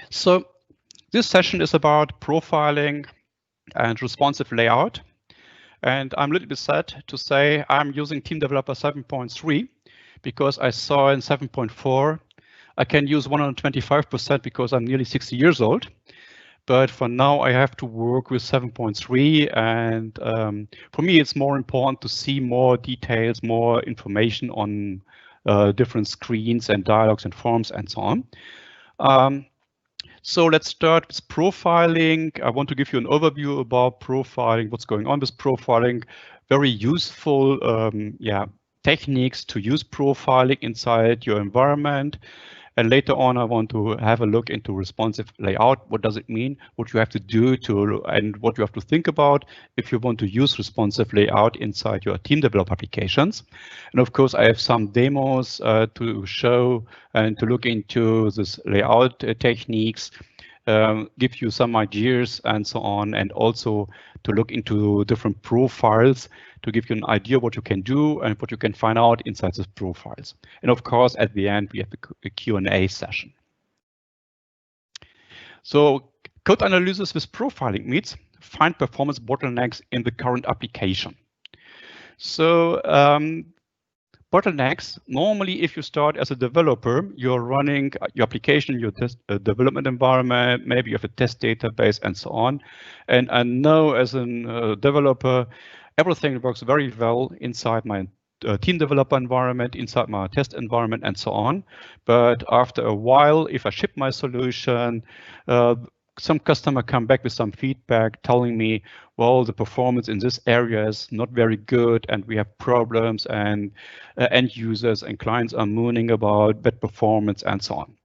So this session is about profiling and responsive layout. And I'm a little bit sad to say I'm using Team Developer 7.3 because I saw in 7.4 I can use 125% because I'm nearly 60 years old. But for now, I have to work with 7.3. And for me, it's more important to see more details, more information on different screens and dialogues and forms and so on. So let's start with profiling. I want to give you an overview about profiling, what's going on with profiling, very useful techniques to use profiling inside your environment. And later on, I want to have a look into responsive layout. What does it mean? What you have to do and what you have to think about if you want to use responsive layout inside your team developed applications. And of course, I have some demos to show and to look into this layout techniques, give you some ideas and so on, and also to look into different profiles to give you an idea what you can do and what you can find out inside these profiles. And of course, at the end, we have a Q&A session. So code analysis with profiling means find performance bottlenecks in the current application. So bottlenecks, normally if you start as a developer, you're running your application, your test development environment, maybe you have a test database and so on. And I know as a developer, everything works very well inside my team developer environment, inside my test environment and so on. But after a while, if I ship my solution, some customer come back with some feedback telling me, well, the performance in this area is not very good and we have problems and end users and clients are mooning about bad performance and so on.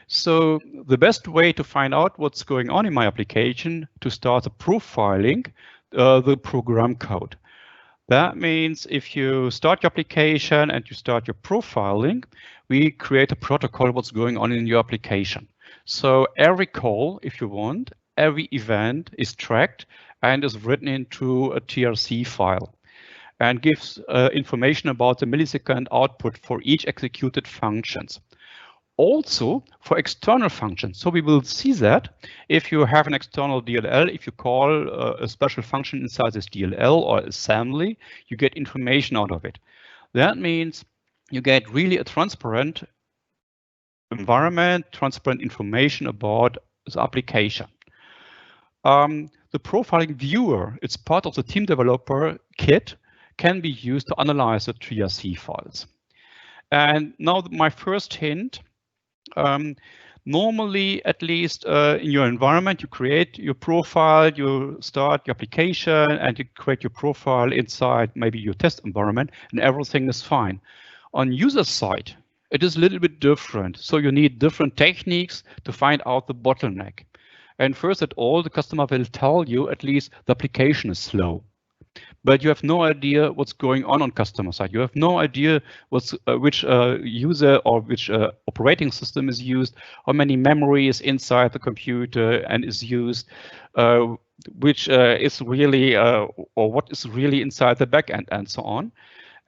So the best way to find out what's going on in my application to start the profiling the program code. That means if you start your application and you start your profiling, we create a protocol what's going on in your application. So every call, if you want, every event is tracked and is written into a TRC file and gives information about the millisecond output for each executed functions. Also for external functions. So we will see that if you have an external DLL, if you call a special function inside this DLL or assembly, you get information out of it. That means you get really a transparent environment, transparent information about the application. The profiling viewer, it's part of the team developer kit, can be used to analyze the TRC files. And now my first hint, normally, at least in your environment, you create your profile, you start your application, and you create your profile inside maybe your test environment, and everything is fine. On user side, it is a little bit different. So you need different techniques to find out the bottleneck. And first of all, the customer will tell you at least the application is slow. But you have no idea what's going on customer side. You have no idea what's which user or which operating system is used, how many memory is inside the computer and is used, which is really or what is really inside the backend and so on.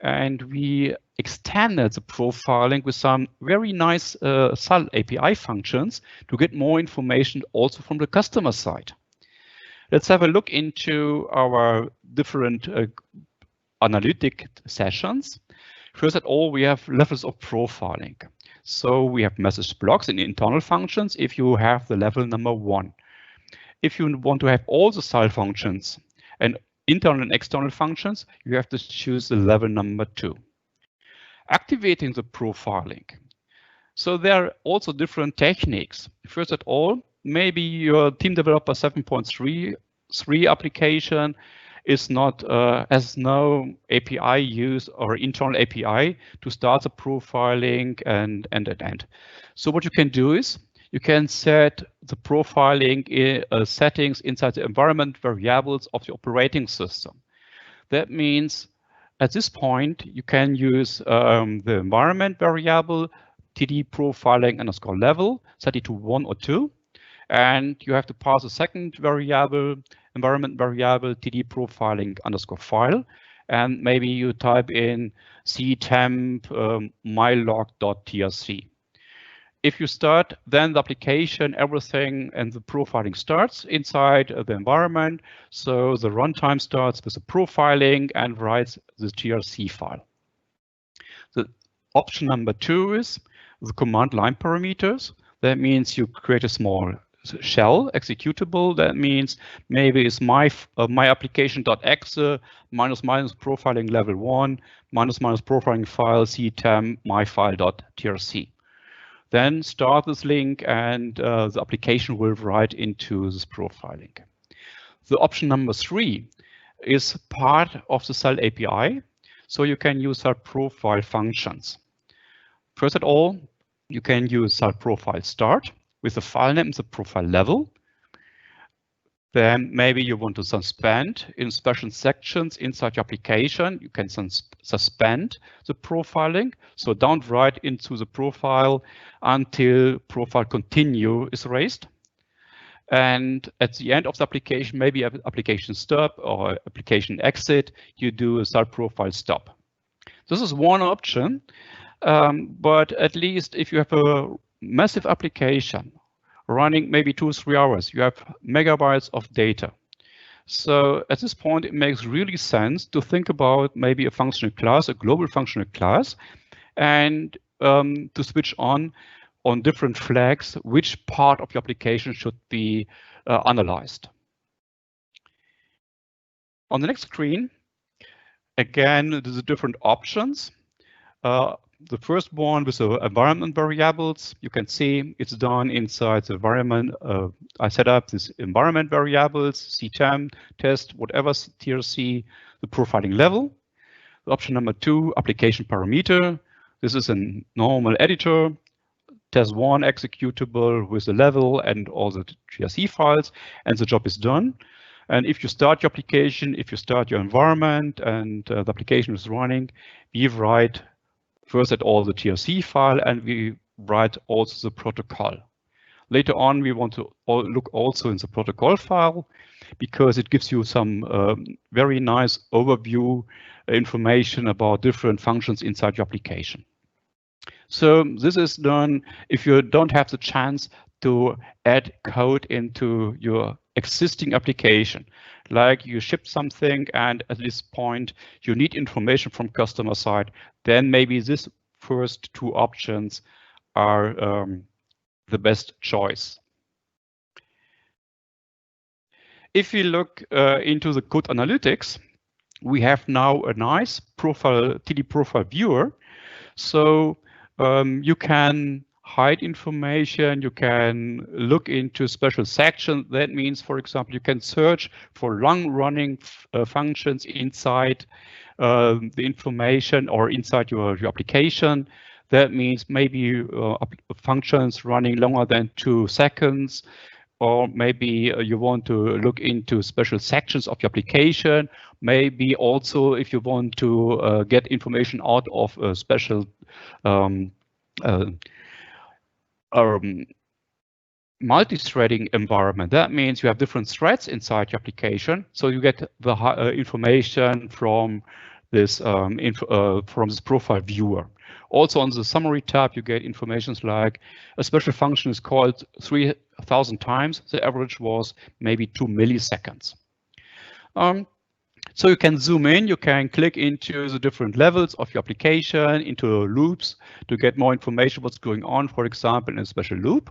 And we extended the profiling with some very nice SAL API functions to get more information also from the customer side. Let's have a look into our different analytic sessions. First of all, we have levels of profiling. So we have message blocks and internal functions if you have the level number 1. If you want to have all the SAL functions and internal and external functions, you have to choose the level number 2. Activating the profiling. So there are also different techniques. First of all, maybe your team developer 7.3 application is not has no API use or internal API to start the profiling and. So what you can do is you can set the profiling settings inside the environment variables of the operating system. That means at this point you can use the environment variable td profiling underscore level, set it to 1 or 2. And you have to pass a second variable, environment variable, td profiling underscore file. And maybe you type in ctemp mylog.trc. if you start, then the application, everything and the profiling starts inside the environment. So the runtime starts with the profiling and writes the TRC file. The option number 2 is the command line parameters. That means you create a small shell executable. That means maybe it's my application.exe minus profiling level 1 minus profiling file ctem myfile.trc. Then start this link and the application will write into this profiling. The option number 3 is part of the Cell API, so you can use Cell profile functions. First of all, you can use Cell profile start with the file name and the profile level. Then maybe you want to suspend in special sections inside your application. You can suspend the profiling. So don't write into the profile until profile continue is raised. And at the end of the application, maybe application stop or application exit, you do a Cell profile stop. This is one option, but at least if you have a massive application running maybe 2 or 3 hours, you have megabytes of data. So at this point, it makes really sense to think about maybe a functional class, a global functional class, and to switch on different flags, which part of your application should be analyzed. On the next screen, again, there's different options. The first one with the environment variables, you can see it's done inside the environment. I set up this environment variables, ctem, test, whatever, TRC, the profiling level. The option number 2, application parameter. This is a normal editor. Test1 executable with the level and all the TRC files, and the job is done. And if you start your application, if you start your environment and the application is running, we write first at all the TRC file and we write also the protocol. Later on, we want to look also in the protocol file because it gives you some very nice overview information about different functions inside your application. So this is done if you don't have the chance to add code into your existing application. Like you ship something and at this point you need information from customer side, then maybe this first 2 options are the best choice. If you look into the code analytics, we have now a nice profile, TD profile viewer. So you can hide information, you can look into special sections. That means, for example, you can search for long-running functions inside the information or inside your application. That means maybe functions running longer than 2 seconds, or maybe you want to look into special sections of your application. Maybe also if you want to get information out of a special multi-threading environment. That means you have different threads inside your application, so you get the information from this profile viewer. Also on the summary tab, you get information like a special function is called 3,000 times. The average was maybe 2 milliseconds. So you can zoom in, you can click into the different levels of your application, into loops to get more information what's going on, for example, in a special loop.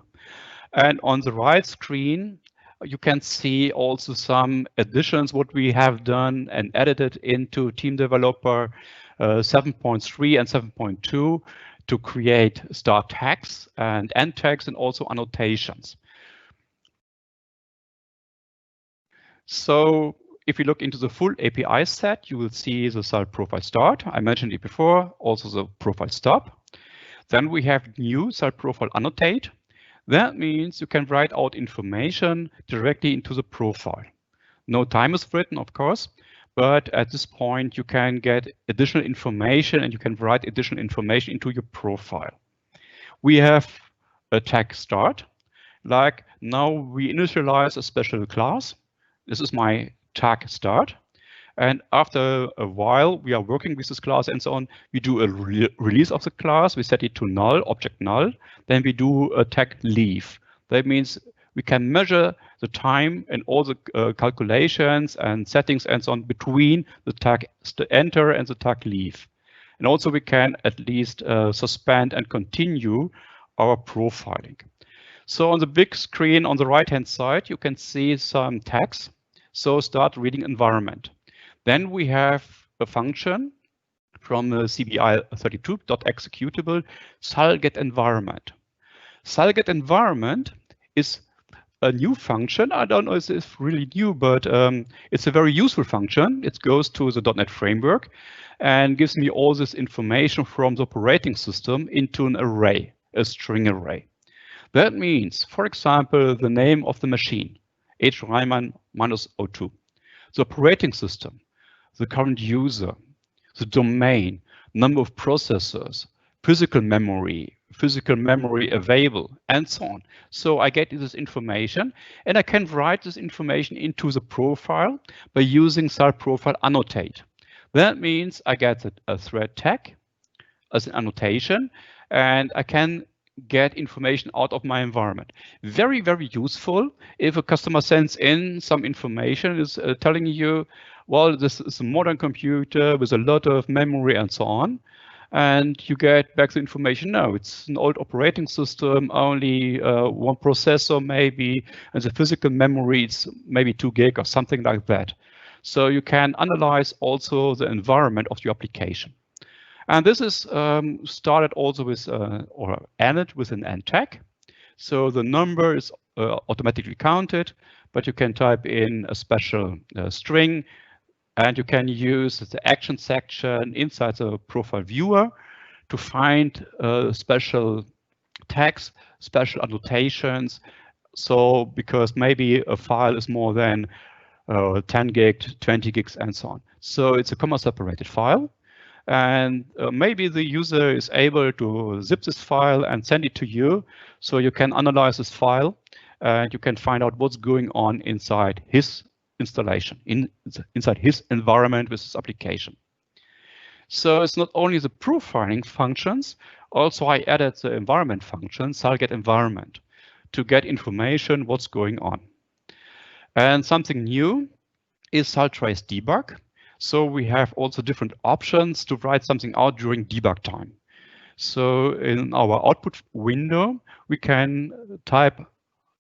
And on the right screen, you can see also some additions, what we have done and edited into Team Developer 7.3 and 7.2 to create start tags and end tags and also annotations. So if you look into the full API set, you will see the Cell profile start. I mentioned it before, also the profile stop. Then we have new Cell profile annotate. That means you can write out information directly into the profile. No time is written, of course, but at this point you can get additional information and you can write additional information into your profile. We have a tag start. Like now we initialize a special class. This is my tag start. And after a while, we are working with this class and so on. We do a release of the class. We set it to null, object null. Then we do a tag leave. That means we can measure the time and all the calculations and settings and so on between the tag enter and the tag leave. And also we can at least suspend and continue our profiling. So on the big screen on the right-hand side, you can see some tags. So start reading environment. Then we have a function from the CBI32.executable, salgetEnvironment. SalgetEnvironment is a new function. I don't know if it's really new, but it's a very useful function. It goes to the .NET framework and gives me all this information from the operating system into an array, a string array. That means, for example, the name of the machine, H. Reimann -02, the operating system, the current user, the domain, number of processors, physical memory available, and so on. So I get this information, and I can write this information into the profile by using salprofile annotate. That means I get a thread tag as an annotation, and I can get information out of my environment. Very, very useful if a customer sends in some information, is telling you, well, this is a modern computer with a lot of memory and so on. And you get back the information, no, it's an old operating system, only one processor maybe, and the physical memory is maybe 2 gig or something like that. So you can analyze also the environment of your application. And this is started also with, or ended with an end tag. So the number is automatically counted, but you can type in a special string, and you can use the action section inside the profile viewer to find special tags, special annotations. So because maybe a file is more than 10 gig, 20 gigs, and so on. So it's a comma separated file. And maybe the user is able to zip this file and send it to you, so you can analyze this file and you can find out what's going on inside his installation, inside his environment with this application. So it's not only the profiling functions, also I added the environment function, salgetEnvironment, to get information what's going on. And something new is saltrace_debug. So we have also different options to write something out during debug time. So in our output window, we can type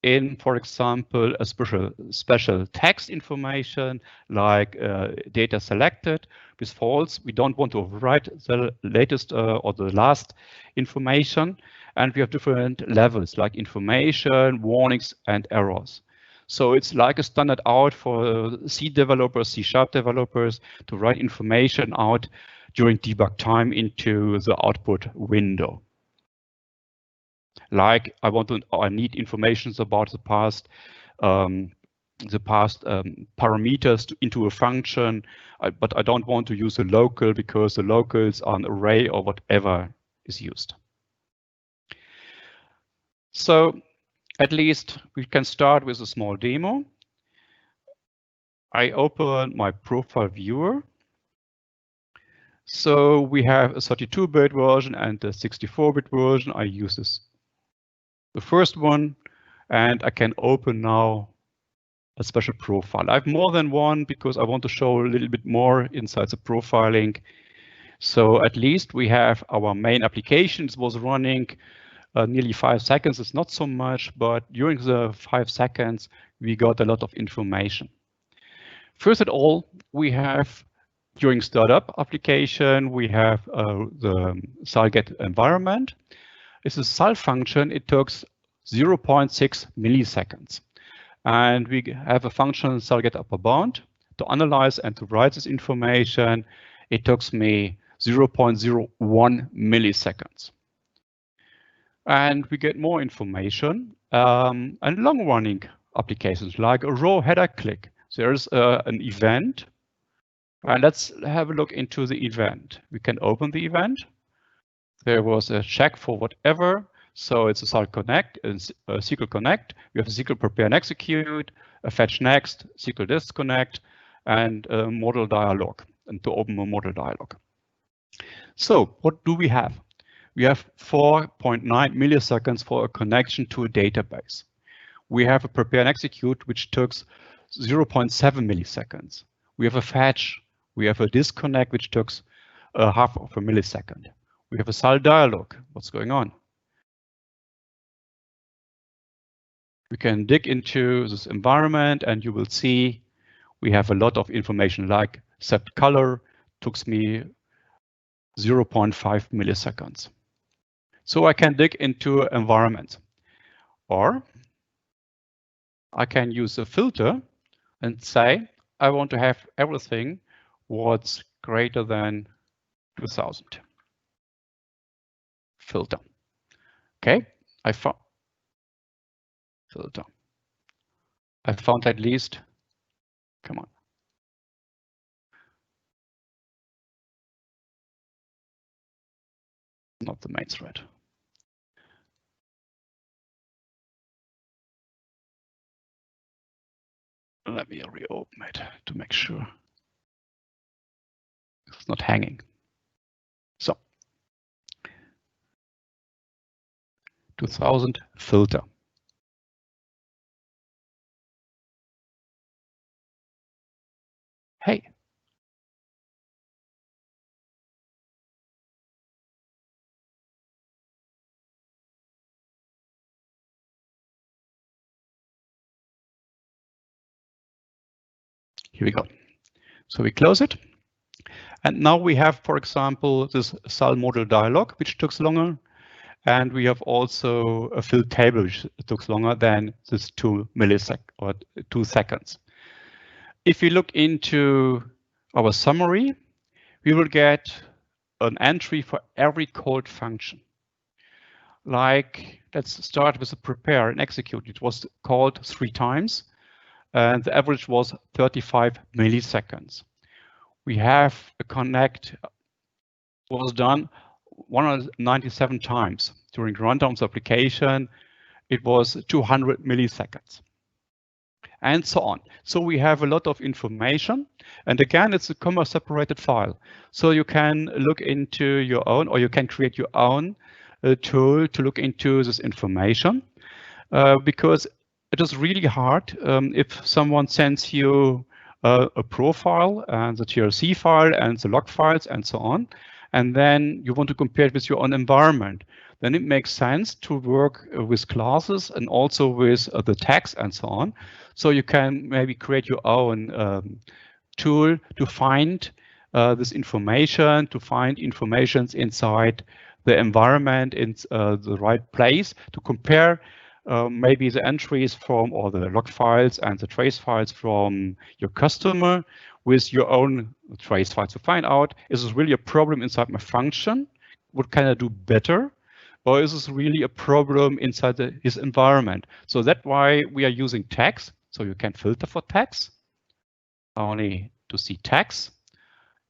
in, for example, a special text information like data selected with false. We don't want to overwrite the latest or the last information. And we have different levels like information, warnings, and errors. So it's like a standard out for C developers, C# developers to write information out during debug time into the output window. Like I need information about the past parameters into a function, but I don't want to use a local because the locals are an array or whatever is used. So at least we can start with a small demo. I open my profile viewer. So we have a 32-bit version and a 64-bit version. I use the first one, and I can open now a special profile. I have more than one because I want to show a little bit more inside the profiling. So at least we have our main application. It was running nearly 5 seconds. It's not so much, but during the 5 seconds, we got a lot of information. First of all, we have during startup application, we have the salgetEnvironment. It's a sal function. It takes 0.6 milliseconds. And we have a function salgetUpperBound to analyze and to write this information. It takes me 0.01 milliseconds. And we get more information and long-running applications like a raw header click. There's an event, and let's have a look into the event. We can open the event. There was a check for whatever, so it's a SQL connect. We have a SQL prepare and execute, a fetch next, SQL disconnect, and a model dialog, and to open a model dialog. So what do we have? We have 4.9 milliseconds for a connection to a database. We have a prepare and execute, which took 0.7 milliseconds. We have a fetch. We have a disconnect, which took half of a millisecond. We have a SAL dialog. What's going on? We can dig into this environment and you will see we have a lot of information like set color took me 0.5 milliseconds. So I can dig into environment, or I can use a filter and say I want to have everything what's greater than 2000. Filter. Okay, I found filter. I found at least, come on. Not the main thread. Let me reopen it to make sure it's not hanging. So 2000 filter. Hey. Here we go. So we close it. And now we have, for example, this SAL model dialog, which took longer. And we have also a fill table, which took longer than this 2 milliseconds or 2 seconds. If we look into our summary, we will get an entry for every called function. Like, let's start with the prepare and execute. It was called 3 times, and the average was 35 milliseconds. We have a connect was done 197 times. During the runtime of the application, it was 200 milliseconds. And so on. So we have a lot of information. And again, it's a comma separated file. So you can look into your own, or you can create your own tool to look into this information, because it is really hard if someone sends you a profile and the TRC file and the log files and so on, and then you want to compare it with your own environment. Then it makes sense to work with classes and also with the tags and so on. So you can maybe create your own tool to find this information, to find information inside the environment in the right place, to compare maybe the entries from, or the log files and the trace files from your customer with your own trace files to find out, is this really a problem inside my function? What can I do better? Or is this really a problem inside his environment? So that's why we are using tags. So you can filter for tags, only to see tags,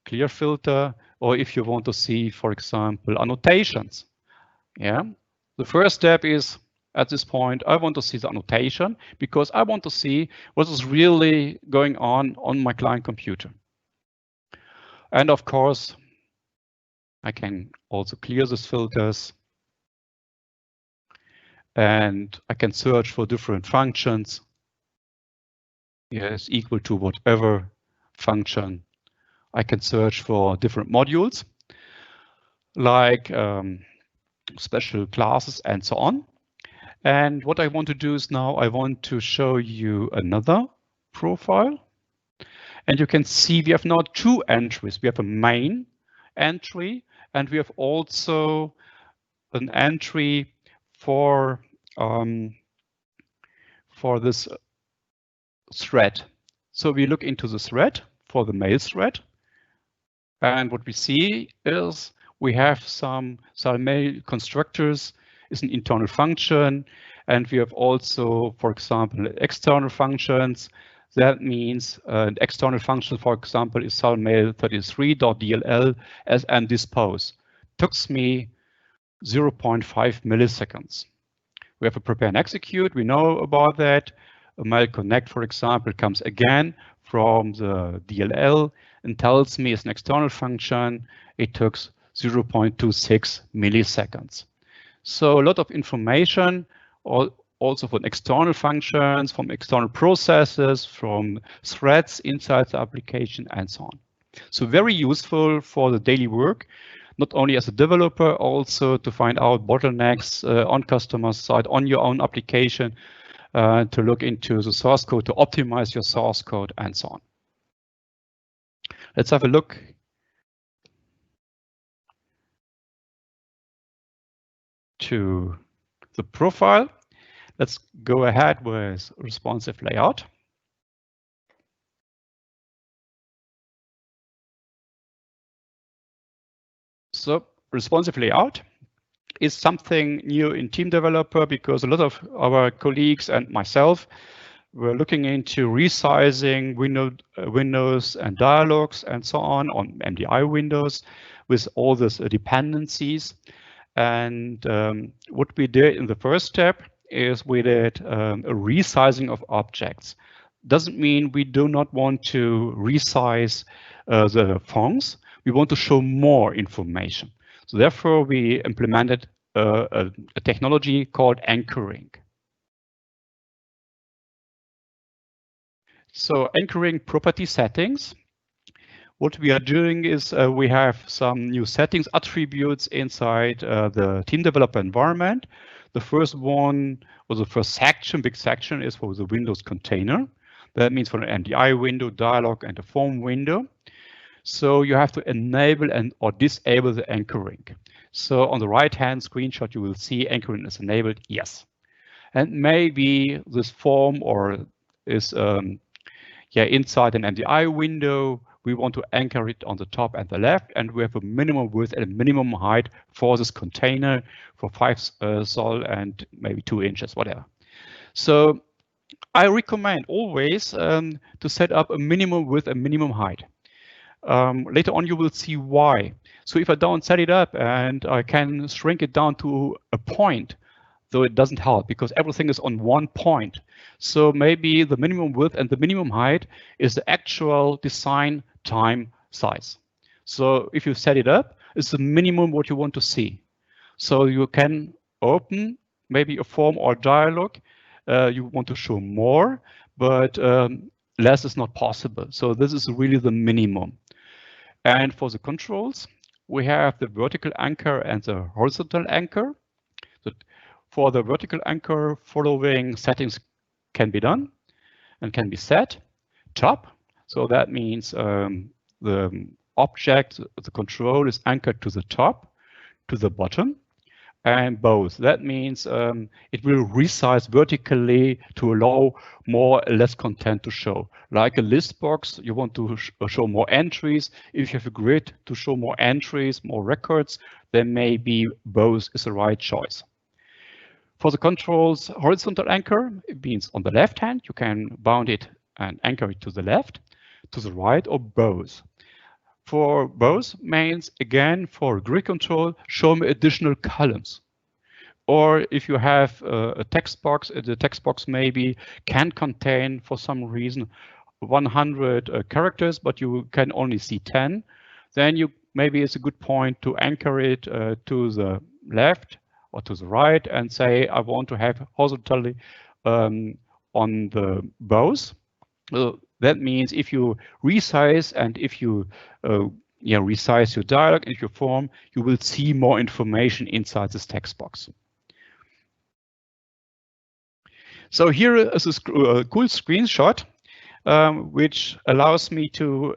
clear filter, or if you want to see, for example, annotations. Yeah, the first step is, at this point, I want to see the annotation because I want to see what is really going on my client computer. And of course, I can also clear these filters. And I can search for different functions. Yes, equal to whatever function. I can search for different modules, like special classes and so on. And what I want to do is now I want to show you another profile. And you can see we have now 2 entries. We have a main entry, and we have also an entry for this thread. So we look into the thread for the mail thread. And what we see is we have some mail constructors is an internal function. And we have also, for example, external functions. That means an external function, for example, is salmail33.dll as and dispose. Took me 0.5 milliseconds. We have a prepare and execute. We know about that. A mail connect, for example, comes again from the DLL and tells me it's an external function. It took 0.26 milliseconds. So a lot of information, also from external functions, from external processes, from threads inside the application, and so on. So very useful for the daily work, not only as a developer, also to find out bottlenecks on customer side, on your own application, to look into the source code, to optimize your source code, and so on. Let's have a look. To the profile. Let's go ahead with responsive layout. So responsive layout is something new in Team Developer because a lot of our colleagues and myself were looking into resizing windows and dialogues and so on MDI windows with all these dependencies. And what we did in the first step is we did a resizing of objects. Doesn't mean we do not want to resize the fonts. We want to show more information. So therefore, we implemented a technology called anchoring. So anchoring property settings. What we are doing is we have some new settings attributes inside the Team Developer environment. The first one, or the first section, big section, is for the Windows container. That means for an MDI window, dialog, and a form window. So you have to enable or disable the anchoring. So on the right-hand screenshot, you will see anchoring is enabled, yes. And maybe this form is inside an MDI window. We want to anchor it on the top and the left, and we have a minimum width and a minimum height for this container for 5 sol and maybe 2 inches, whatever. So I recommend always to set up a minimum width and minimum height. Later on, you will see why. So if I don't set it up and I can shrink it down to a point, though it doesn't help because everything is on one point. So maybe the minimum width and the minimum height is the actual design time size. So if you set it up, it's the minimum what you want to see. So you can open maybe a form or dialog. You want to show more, but less is not possible. So this is really the minimum. And for the controls, we have the vertical anchor and the horizontal anchor. So for the vertical anchor, following settings can be done and can be set. Top, so that means the object, the control is anchored to the top, to the bottom, and both. That means it will resize vertically to allow more or less content to show. Like a list box, you want to show more entries. If you have a grid to show more entries, more records, then maybe both is the right choice. For the controls, horizontal anchor, it means on the left hand, you can bound it and anchor it to the left, to the right, or both. For both means, again, for grid control, show me additional columns. Or if you have a text box, the text box maybe can contain, for some reason, 100 characters, but you can only see 10, then maybe it's a good point to anchor it to the left or to the right and say, I want to have horizontally on the both. That means if you resize and if you resize your dialog and your form, you will see more information inside this text box. So here is a cool screenshot, which allows me to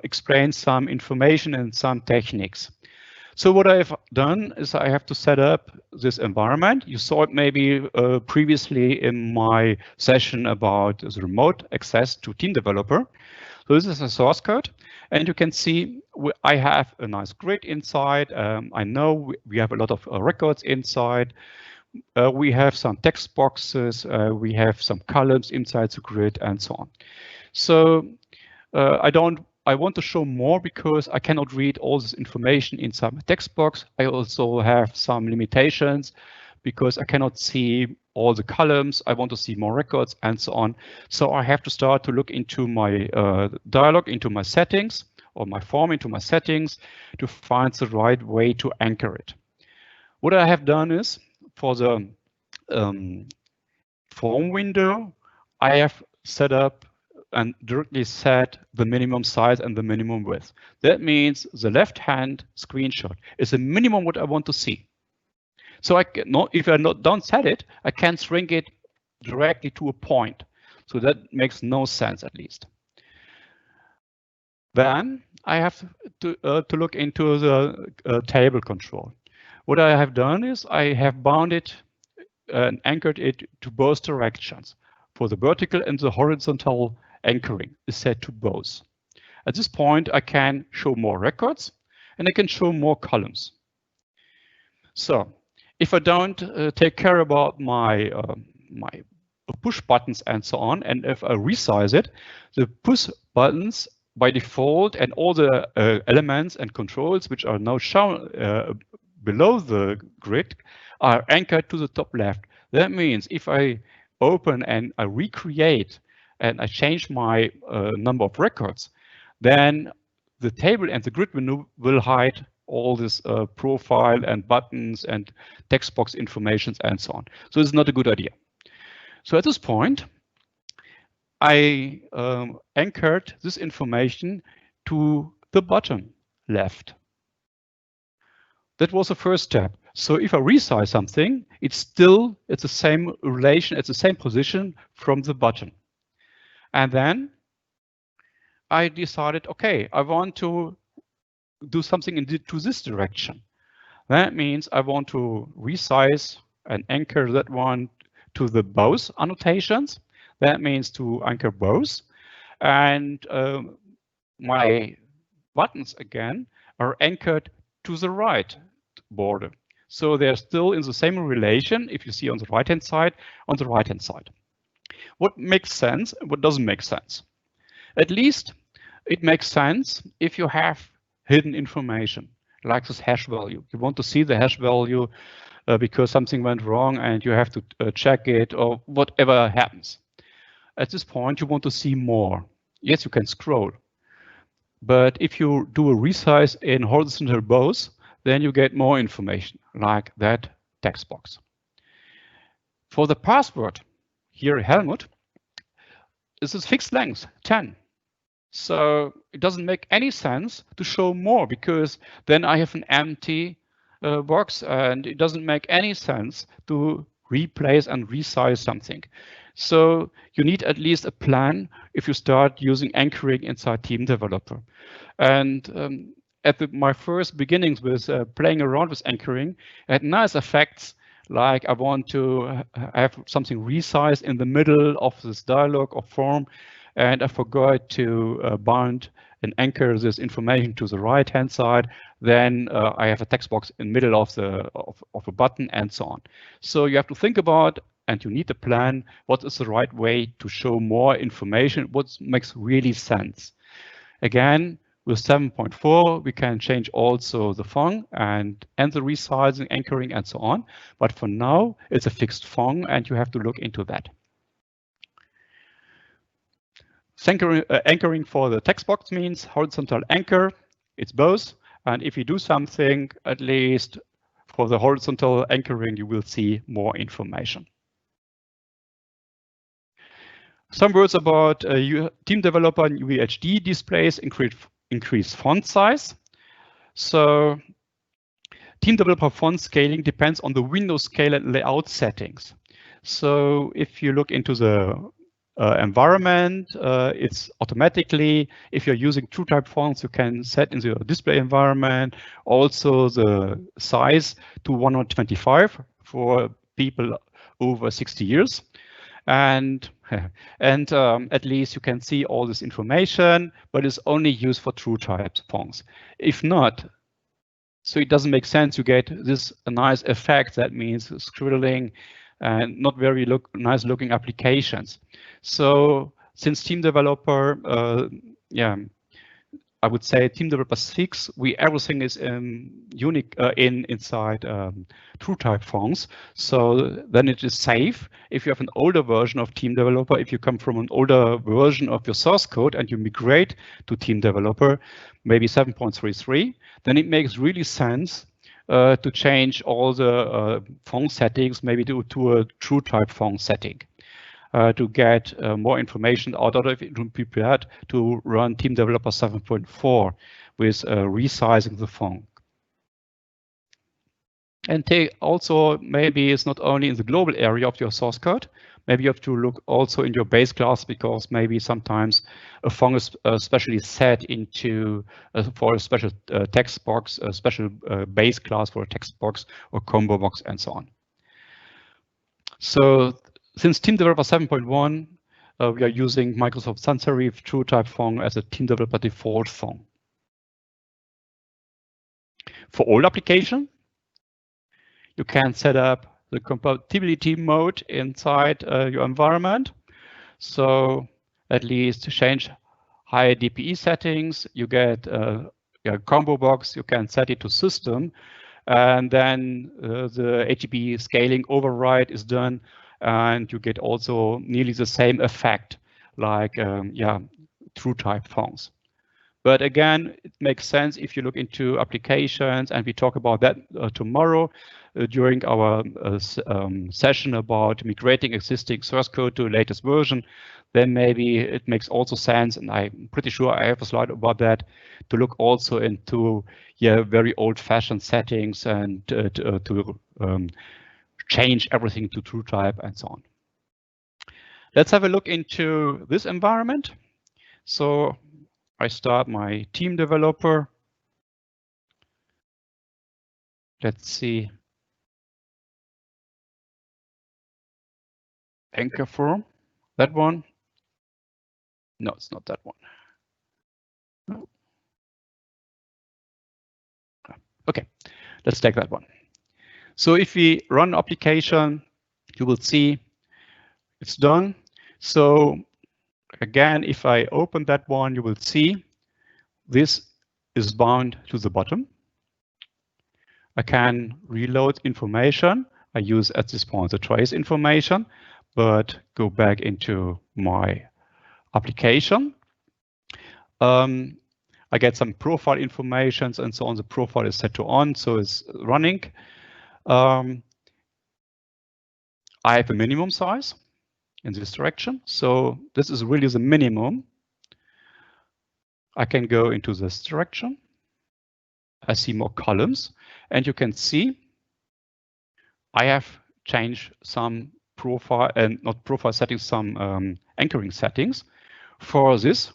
explain some information and some techniques. So what I've done is I have to set up this environment. You saw it maybe previously in my session about the remote access to Team Developer. So this is a source code, and you can see I have a nice grid inside. I know we have a lot of records inside. We have some text boxes. We have some columns inside the grid, and so on. So I want to show more because I cannot read all this information inside my text box. I also have some limitations because I cannot see all the columns. I want to see more records and so on. So I have to start to look into my dialog, into my settings, or my form into my settings to find the right way to anchor it. What I have done is for the form window, I have set up and directly set the minimum size and the minimum width. That means the left-hand screenshot is the minimum what I want to see. So I cannot, if I don't set it, I can shrink it directly to a point. So that makes no sense, at least. Then I have to look into the table control. What I have done is I have bounded and anchored it to both directions. For the vertical and the horizontal anchoring is set to both. At this point, I can show more records and I can show more columns. So if I don't take care about my push buttons and so on, and if I resize it, the push buttons by default and all the elements and controls which are now shown below the grid are anchored to the top left. That means if I open and I recreate and I change my number of records, then the table and the grid window will hide all this profile and buttons and text box information and so on. So it's not a good idea. So at this point, I anchored this information to the bottom left. That was the first step. So if I resize something, it's the same relation, it's the same position from the bottom. And then I decided, okay, I want to do something to this direction. That means I want to resize and anchor that one to the both annotations. That means to anchor both. And my buttons, again, are anchored to the right border. So they're still in the same relation, if you see on the right-hand side, on the right-hand side. What makes sense and what doesn't make sense? At least it makes sense if you have hidden information, like this hash value. You want to see the hash value because something went wrong and you have to check it or whatever happens. At this point, you want to see more. Yes, you can scroll. But if you do a resize in horizontal both, then you get more information, like that text box. For the password, here Helmut, this is fixed length, 10. So it doesn't make any sense to show more because then I have an empty box and it doesn't make any sense to replace and resize something. So you need at least a plan if you start using anchoring inside Team Developer. And at my first beginnings with playing around with anchoring, it had nice effects. Like I want to have something resized in the middle of this dialog or form, and I forgot to bind and anchor this information to the right-hand side. Then I have a text box in the middle of a button and so on. So you have to think about, and you need a plan, what is the right way to show more information, what makes really sense. Again, with 7.4, we can change also the font and the resizing, anchoring, and so on. But for now, it's a fixed font, and you have to look into that. Anchoring for the text box means horizontal anchor. It's both. And if you do something, at least for the horizontal anchoring, you will see more information. Some words about Team Developer and UVHD displays increase font size. So Team Developer font scaling depends on the window scale and layout settings. So if you look into the environment, it's automatically, if you're using TrueType fonts, you can set in the display environment also the size to 125 for people over 60 years. And at least you can see all this information, but it's only used for TrueType fonts. If not, so it doesn't make sense. You get this nice effect that means scribbling and not very nice looking applications. So since Team Developer I would say Team Developer 6, everything is unique inside true type fonts. So then it is safe. If you have an older version of Team Developer, if you come from an older version of your source code and you migrate to Team Developer, maybe 7.33, then it makes really sense to change all the font settings, maybe to a true type font setting. To get more information out of it, to be prepared to run Team Developer 7.4 with resizing the font. And also, maybe it's not only in the global area of your source code, maybe you have to look also in your base class, because maybe sometimes a font is specially set into for a special text box, a special base class for a text box or combo box, and so on. So since Team Developer 7.1, we are using Microsoft Sans Serif TrueType font as a Team Developer default font. For all applications, you can set up the compatibility mode inside your environment. So at least change high DPI settings. You get a combo box. You can set it to system, and then the HTTP scaling override is done. And you get also nearly the same effect like true type fonts. But again, it makes sense if you look into applications, and we talk about that tomorrow during our session about migrating existing source code to the latest version. Then maybe it makes also sense, and I'm pretty sure I have a slide about that, to look also into very old-fashioned settings and to change everything to true type and so on. Let's have a look into this environment. So I start my Team Developer. Let's see. Anchor form, that one. No, it's not that one. No. Okay, let's take that one. So if we run application, you will see it's done. So again, if I open that one, you will see this is bound to the bottom. I can reload information. I use at this point the trace information, but go back into my application. I get some profile information and so on. The profile is set to on, so it's running. I have a minimum size in this direction. So this is really the minimum. I can go into this direction. I see more columns, and you can see I have changed some profile and not profile settings, some anchoring settings for this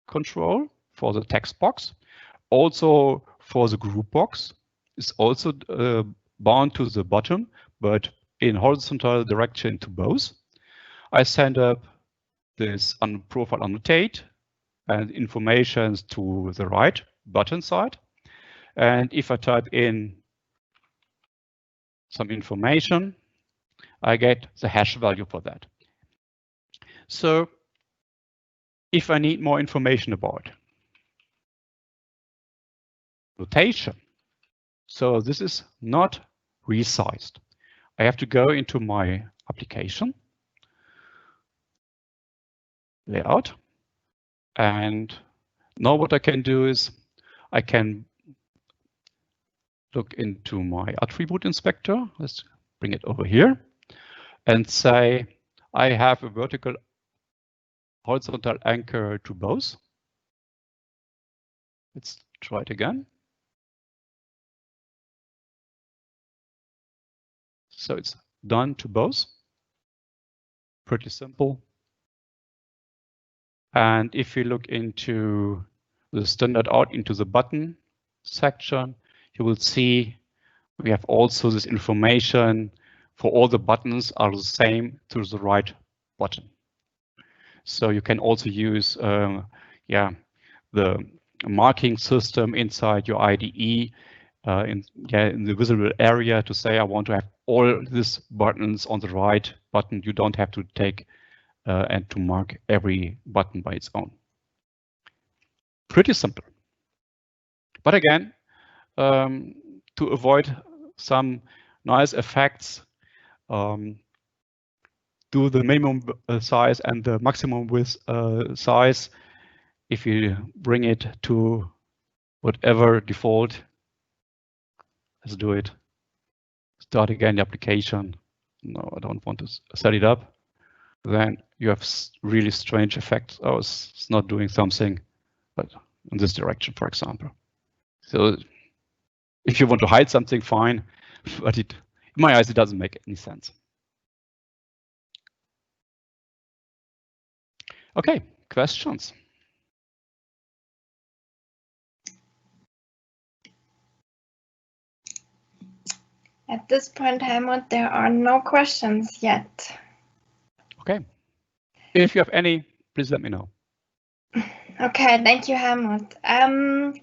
control, for the text box, also for the group box. It's also bound to the bottom, but in horizontal direction to both. I send up this profile annotate and information to the right button side. And if I type in some information, I get the hash value for that. So if I need more information about notation, so this is not resized. I have to go into my application layout, and now what I can do is I can look into my attribute inspector. Let's bring it over here and say I have a vertical horizontal anchor to both. Let's try it again. So it's done to both. Pretty simple. And if you look into the standard out into the button section, you will see we have also this information for all the buttons are the same to the right button. So you can also use the marking system inside your IDE in the visible area to say I want to have all these buttons on the right button. You don't have to take and to mark every button by its own. Pretty simple. But again, to avoid some nice effects, do the minimum size and the maximum width size. If you bring it to whatever default, let's do it. Start again the application. No, I don't want to set it up. Then you have really strange effects. Oh, it's not doing something, but in this direction, for example. So if you want to hide something, fine, but in my eyes, it doesn't make any sense. Okay, questions? At this point, Helmut, there are no questions yet. Okay. If you have any, please let me know. Okay, thank you, Helmut.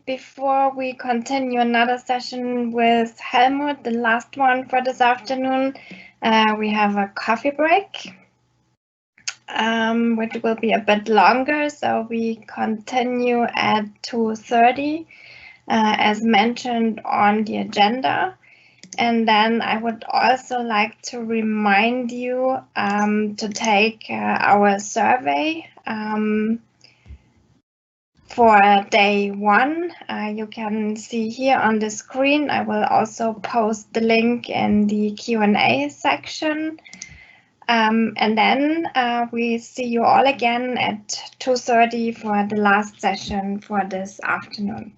Before we continue another session with Helmut, the last one for this afternoon, we have a coffee break, which will be a bit longer. So we continue at 2:30, as mentioned on the agenda. And then I would also like to remind you to take our survey for day 1. You can see here on the screen. I will also post the link in the Q&A section. And then we see you all again at 2:30 for the last session for this afternoon.